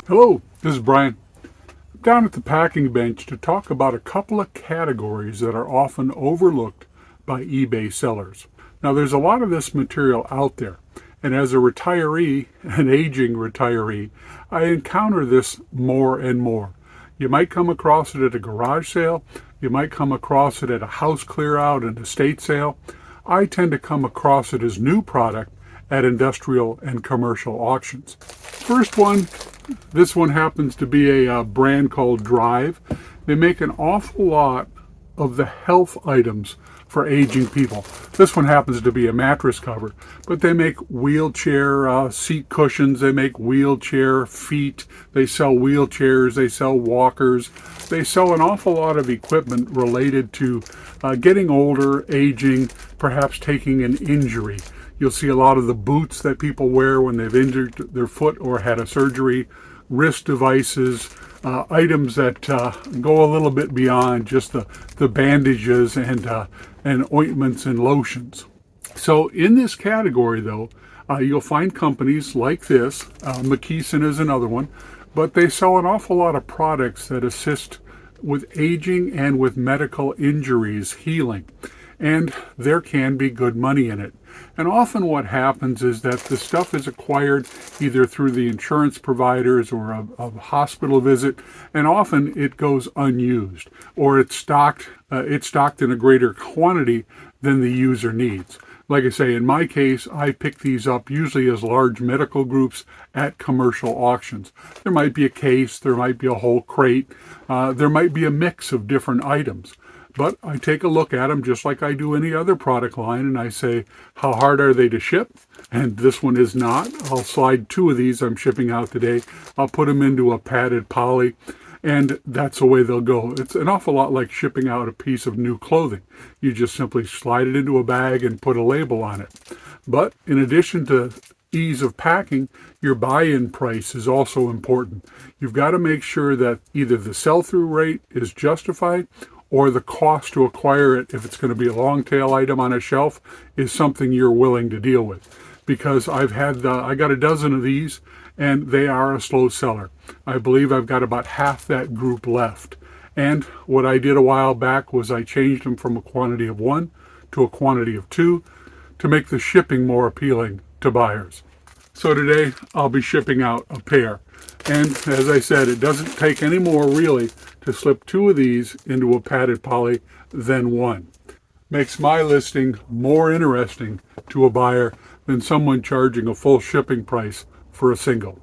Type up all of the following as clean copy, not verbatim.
Hello, this is Brian. I'm down at the packing bench to talk about a couple of categories that are often overlooked by eBay sellers. Now, there's a lot of this material out there, and as a retiree, an aging retiree, I encounter this more and more. You might come across it at a garage sale, you might come across it at a house clear out, an estate sale. I tend to come across it as new product at industrial and commercial auctions. First one, this one happens to be a brand called Drive. They make an awful lot of the health items for aging people. This one happens to be a mattress cover, but they make wheelchair seat cushions, they make wheelchair feet, they sell wheelchairs, they sell walkers, they sell an awful lot of equipment related to getting older, aging, perhaps taking an injury. You'll see a lot of the boots that people wear when they've injured their foot or had a surgery, wrist devices, items that go a little bit beyond just the bandages and ointments and lotions. So in this category, though, you'll find companies like this. McKeeson is another one, but they sell an awful lot of products that assist with aging and with medical injuries healing. And there can be good money in it. And often what happens is that the stuff is acquired either through the insurance providers or a hospital visit, and often it goes unused, or it's stocked in a greater quantity than the user needs. Like I say, in my case, I pick these up usually as large medical groups at commercial auctions. There might be a case, there might be a whole crate, there might be a mix of different items. But I take a look at them just like I do any other product line, and I say, how hard are they to ship? And this one is not. I'll slide 2 of these I'm shipping out today. I'll put them into a padded poly, and that's the way they'll go. It's an awful lot like shipping out a piece of new clothing. You just simply slide it into a bag and put a label on it. But in addition to ease of packing, your buy-in price is also important. You've got to make sure that either the sell-through rate is justified or the cost to acquire it, if it's going to be a long tail item on a shelf, is something you're willing to deal with. Because I got a dozen of these, and they are a slow seller. I believe I've got about half that group left. And what I did a while back was I changed them from a quantity of 1 to a quantity of 2 to make the shipping more appealing to buyers. So today I'll be shipping out a pair. And as I said, it doesn't take any more really to slip 2 of these into a padded poly than 1. Makes my listing more interesting to a buyer than someone charging a full shipping price for a single.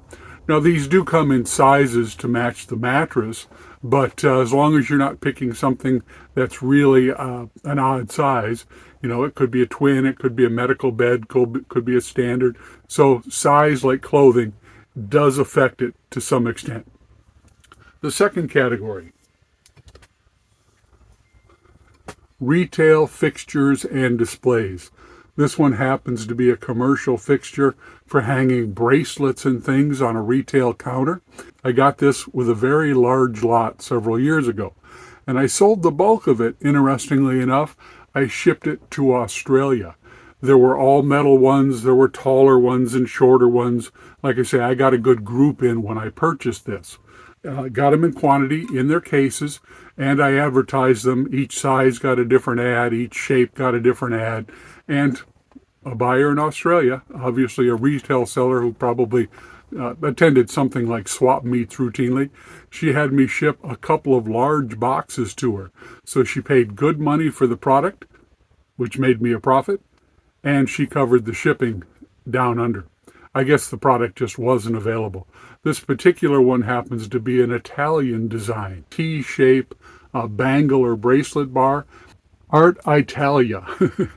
Now these do come in sizes to match the mattress, but as long as you're not picking something that's really an odd size, it could be a twin, it could be a medical bed, could be a standard. So size, like clothing, does affect it to some extent. The second category, retail fixtures and displays. This one happens to be a commercial fixture for hanging bracelets and things on a retail counter. I got this with a very large lot several years ago, and I sold the bulk of it. Interestingly enough, I shipped it to Australia. There were all metal ones, there were taller ones and shorter ones. Like I say, I got a good group in when I purchased this. Got them in quantity in their cases, and I advertised them. Each size got a different ad, each shape got a different ad, and a buyer in Australia, obviously a retail seller who probably attended something like swap meets routinely, she had me ship a couple of large boxes to her. So she paid good money for the product, which made me a profit, and she covered the shipping down under. I guess the product just wasn't available. This particular one happens to be an Italian design, T-shape bangle or bracelet bar. Art Italia.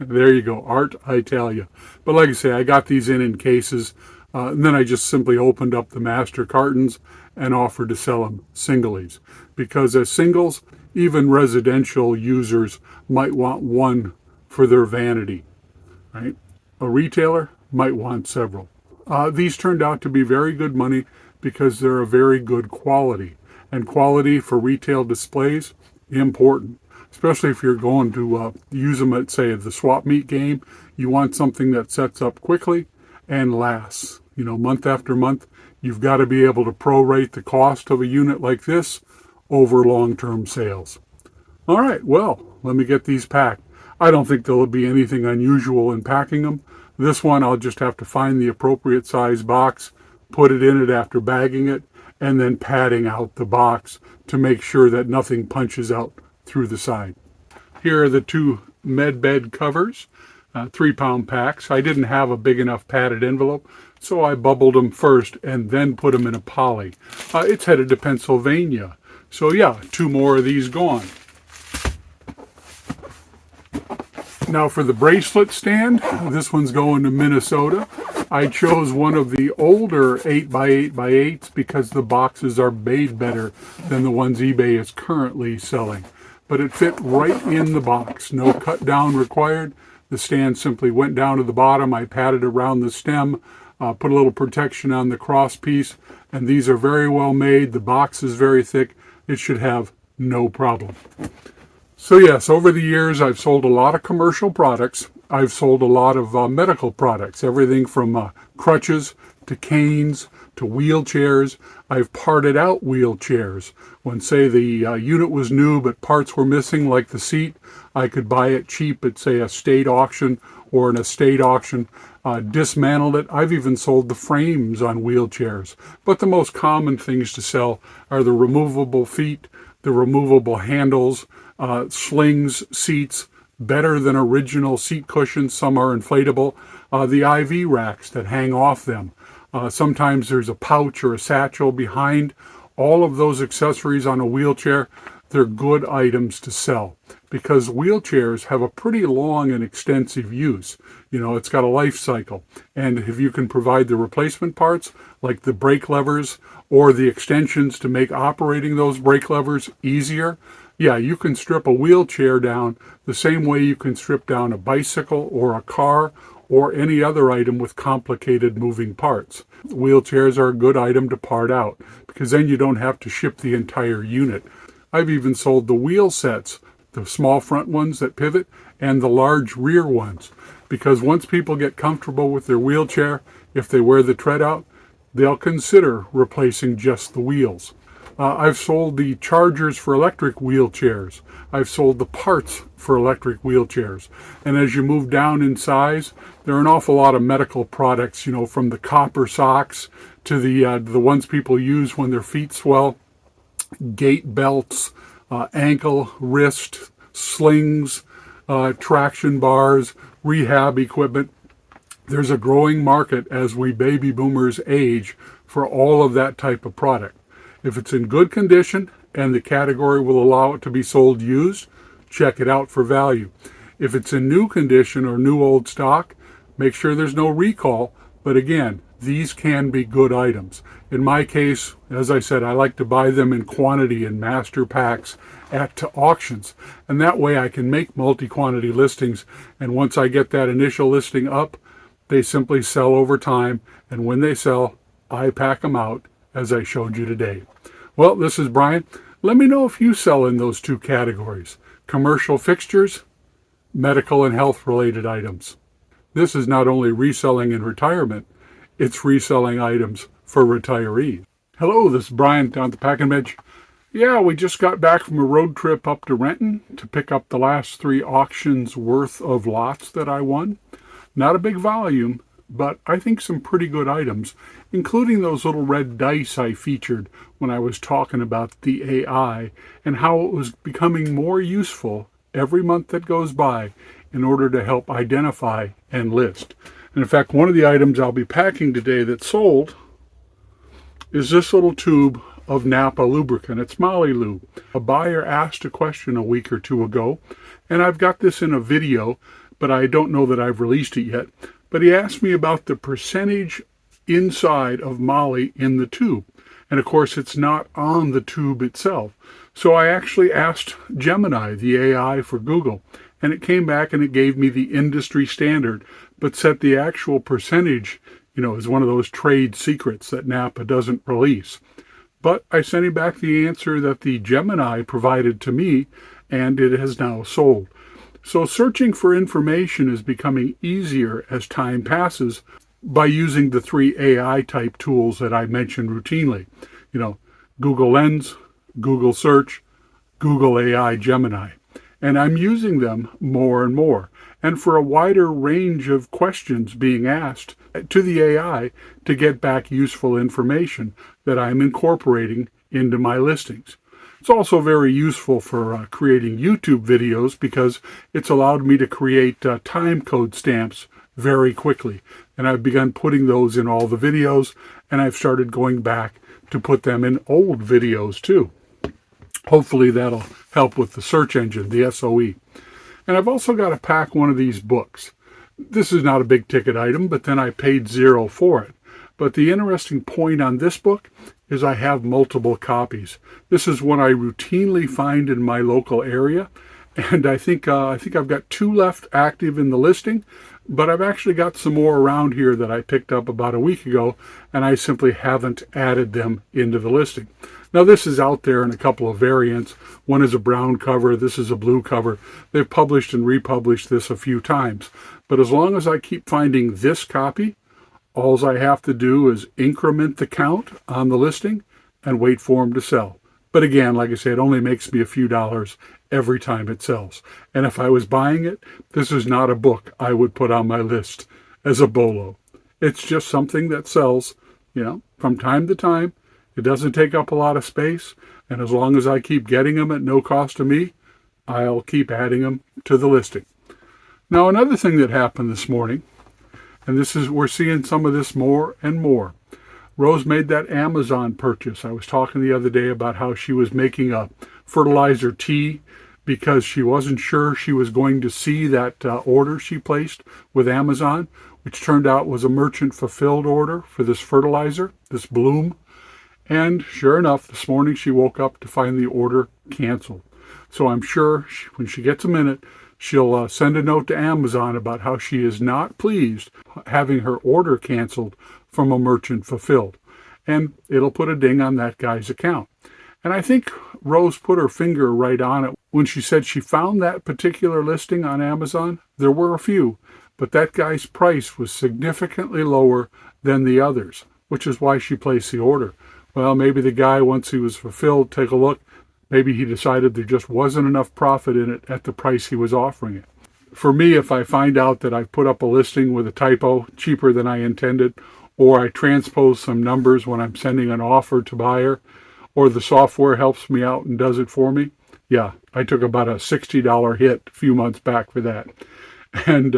There you go, Art Italia. But like I say, I got these in cases, and then I just simply opened up the master cartons and offered to sell them singlies. Because as singles, even residential users might want one for their vanity, right? A retailer might want several. These turned out to be very good money because they're a very good quality. And quality for retail displays, important. Especially if you're going to use them at, say, the swap meet game. You want something that sets up quickly and lasts. month after month. You've got to be able to prorate the cost of a unit like this over long-term sales. All right, well, let me get these packed. I don't think there'll be anything unusual in packing them. This one, I'll just have to find the appropriate size box, put it in it after bagging it, and then padding out the box to make sure that nothing punches out through the side. Here are the two med bed covers, 3-pound packs. I didn't have a big enough padded envelope, so I bubbled them first and then put them in a poly. It's headed to Pennsylvania. So yeah, 2 more of these gone. Now for the bracelet stand, this one's going to Minnesota. I chose one of the older 8x8x8s because the boxes are made better than the ones eBay is currently selling. But it fit right in the box, no cut down required. The stand simply went down to the bottom. I padded around the stem, put a little protection on the cross piece, and these are very well made. The box is very thick. It should have no problem. So yes, over the years I've sold a lot of commercial products. I've sold a lot of medical products, everything from crutches to canes to wheelchairs. I've parted out wheelchairs. When, say, the unit was new but parts were missing, like the seat, I could buy it cheap at, say, a state auction or an estate auction, dismantled it. I've even sold the frames on wheelchairs. But the most common things to sell are the removable feet, the removable handles, slings, seats, better than original seat cushions. Some are inflatable. The IV racks that hang off them. Sometimes there's a pouch or a satchel behind. All of those accessories on a wheelchair, they're good items to sell because wheelchairs have a pretty long and extensive use. It's got a life cycle. And if you can provide the replacement parts, like the brake levers or the extensions to make operating those brake levers easier, yeah, you can strip a wheelchair down the same way you can strip down a bicycle or a car or any other item with complicated moving parts. Wheelchairs are a good item to part out because then you don't have to ship the entire unit. I've even sold the wheel sets, the small front ones that pivot and the large rear ones, because once people get comfortable with their wheelchair, if they wear the tread out, they'll consider replacing just the wheels. I've sold the chargers for electric wheelchairs. I've sold the parts for electric wheelchairs. And as you move down in size, there are an awful lot of medical products, from the copper socks to the ones people use when their feet swell, gait belts, ankle, wrist, slings, traction bars, rehab equipment. There's a growing market as we baby boomers age for all of that type of product. If it's in good condition and the category will allow it to be sold used, check it out for value. If it's in new condition or new old stock, make sure there's no recall. But again, these can be good items. In my case, as I said, I like to buy them in quantity in master packs at auctions. And that way I can make multi-quantity listings. And once I get that initial listing up, they simply sell over time. And when they sell, I pack them out as I showed you today. Well, this is Brian. Let me know if you sell in those two categories: commercial fixtures, medical and health related items. This is not only reselling in retirement, it's reselling items for retirees. Hello, this is Brian down at the Packing Bench. Yeah, we just got back from a road trip up to Renton to pick up the last 3 auctions worth of lots that I won. Not a big volume, but I think some pretty good items, including those little red dice I featured when I was talking about the AI and how it was becoming more useful every month that goes by in order to help identify and list. And in fact, one of the items I'll be packing today that sold is this little tube of NAPA lubricant. It's Molly Lube. A buyer asked a question a week or 2 ago, and I've got this in a video, but I don't know that I've released it yet. But he asked me about the percentage inside of Molly in the tube. And of course, it's not on the tube itself. So I actually asked Gemini, the AI for Google, and it came back and it gave me the industry standard, but set the actual percentage, as one of those trade secrets that NAPA doesn't release. But I sent him back the answer that the Gemini provided to me, and it has now sold. So searching for information is becoming easier as time passes. by using the 3 AI type tools that I mentioned routinely. You know, Google Lens, Google Search, Google AI Gemini. And I'm using them more and more, and for a wider range of questions being asked to the AI to get back useful information that I'm incorporating into my listings. It's also very useful for creating YouTube videos because it's allowed me to create time code stamps very quickly. And I've begun putting those in all the videos, and I've started going back to put them in old videos too. Hopefully that'll help with the search engine, the SOE. And I've also got to pack one of these books. This is not a big ticket item, but then I paid $0 for it. But the interesting point on this book is I have multiple copies. This is one I routinely find in my local area, and I think I've got 2 left active in the listing, but I've actually got some more around here that I picked up about a week ago, and I simply haven't added them into the listing. Now this is out there in a couple of variants. One is a brown cover, this is a blue cover. They've published and republished this a few times. But as long as I keep finding this copy, all I have to do is increment the count on the listing and wait for them to sell. But again, like I said, it only makes me a few dollars every time it sells. And if I was buying it, this is not a book I would put on my list as a bolo. It's just something that sells, from time to time. It doesn't take up a lot of space, and as long as I keep getting them at no cost to me, I'll keep adding them to the listing. Now, another thing that happened this morning, and we're seeing some of this more and more. Rose made that Amazon purchase. I was talking the other day about how she was making a fertilizer tea because she wasn't sure she was going to see that order she placed with Amazon, which turned out was a merchant fulfilled order for this fertilizer, this bloom. And sure enough, this morning she woke up to find the order canceled. So I'm sure when she gets a minute, she'll send a note to Amazon about how she is not pleased having her order canceled from a merchant fulfilled. And it'll put a ding on that guy's account. And I think Rose put her finger right on it when she said she found that particular listing on Amazon. There were a few, but that guy's price was significantly lower than the others, which is why she placed the order. Well, maybe the guy, once he was fulfilled, take a look, maybe he decided there just wasn't enough profit in it at the price he was offering it. For me, if I find out that I've put up a listing with a typo, cheaper than I intended, or I transpose some numbers when I'm sending an offer to buyer, or the software helps me out and does it for me, yeah, I took about a $60 hit a few months back for that. And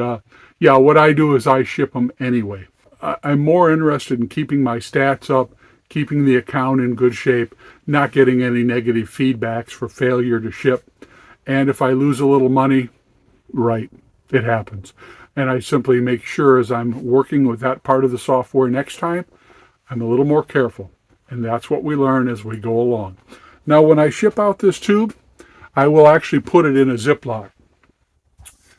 what I do is I ship them anyway. I'm more interested in keeping my stats up, keeping the account in good shape, not getting any negative feedbacks for failure to ship. And if I lose a little money, right, it happens. And I simply make sure as I'm working with that part of the software next time, I'm a little more careful. And that's what we learn as we go along. Now, when I ship out this tube, I will actually put it in a Ziploc,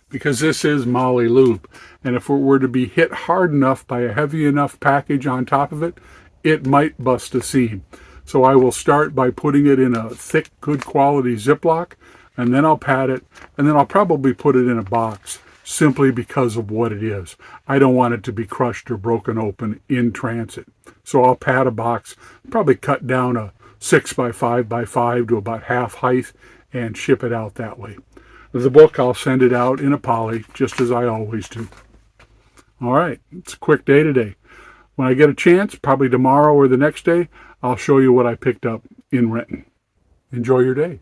because this is Molly Lube. And if it were to be hit hard enough by a heavy enough package on top of it, it might bust a seam. So I will start by putting it in a thick, good quality Ziploc, and then I'll pat it, and then I'll probably put it in a box simply because of what it is. I don't want it to be crushed or broken open in transit. So I'll pat a box, probably cut down a 6 by 5 by 5 to about half height and ship it out that way. The book, I'll send it out in a poly, just as I always do. All right, it's a quick day today. When I get a chance, probably tomorrow or the next day, I'll show you what I picked up in Renton. Enjoy your day.